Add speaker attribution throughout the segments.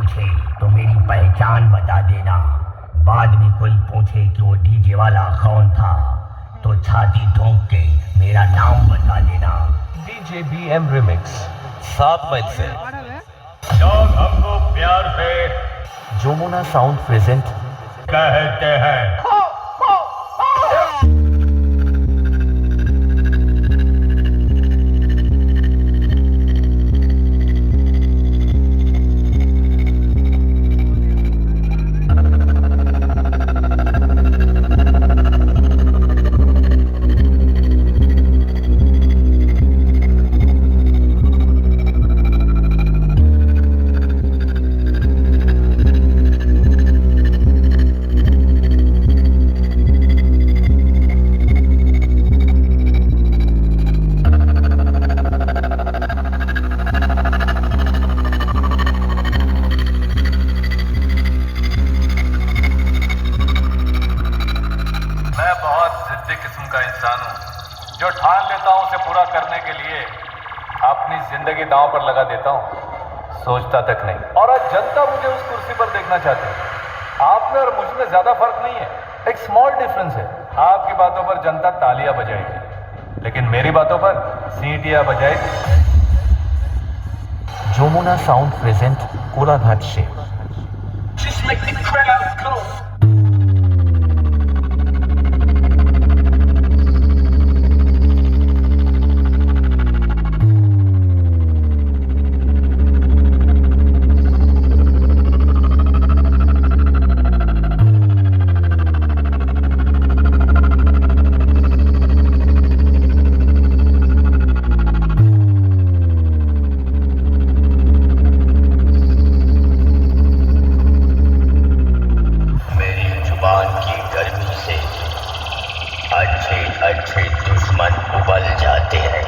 Speaker 1: पूछे तो मेरी पहचान बता देना। बाद में कोई पूछे कि वो डीजे वाला कौन था तो छाती ठोक के मेरा नाम बता देना।
Speaker 2: डीजे बीएम रिमिक्स 7 मई से।
Speaker 1: लोग हमको प्यार से
Speaker 2: जोमुना साउंड प्रेजेंट
Speaker 1: कहते हैं।
Speaker 3: मैं बहुत जिद्दी किस्म का इंसान हूँ जो ठान लेता हूँ उसे पूरा करने के लिए अपनी जिंदगी दांव पर लगा देता हूँ, सोचता तक नहीं। और आज जनता मुझे उस कुर्सी पर देखना चाहती है। आप में और मुझ में ज्यादा फर्क नहीं है, एक स्मॉल डिफरेंस है। आपकी बातों पर जनता तालियां बजाएगी लेकिन मेरी बातों पर सीटियां बजाएगी।
Speaker 2: जोमुना साउंड प्रेजेंट कोलाघाट से।
Speaker 4: Just make the crowd go.
Speaker 1: अच्छे दुश्मन उबल जाते हैं।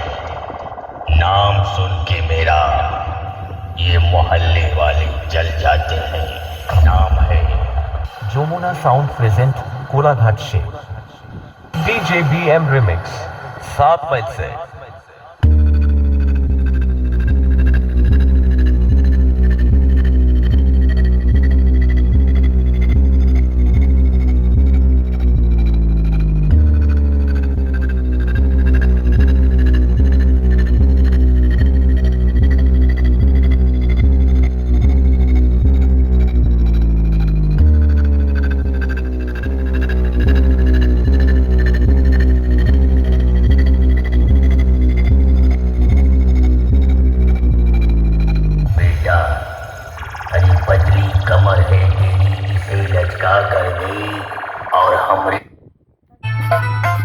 Speaker 1: नाम सुन के मेरा ये मोहल्ले वाले जल जाते हैं। नाम है
Speaker 2: जोमुना साउंड प्रेजेंट कोलाघाट से।
Speaker 3: डीजे बीएम रिमिक्स 7 मई से।
Speaker 1: पतली कमर है तेरी, इसे लचका कर दे और हमरे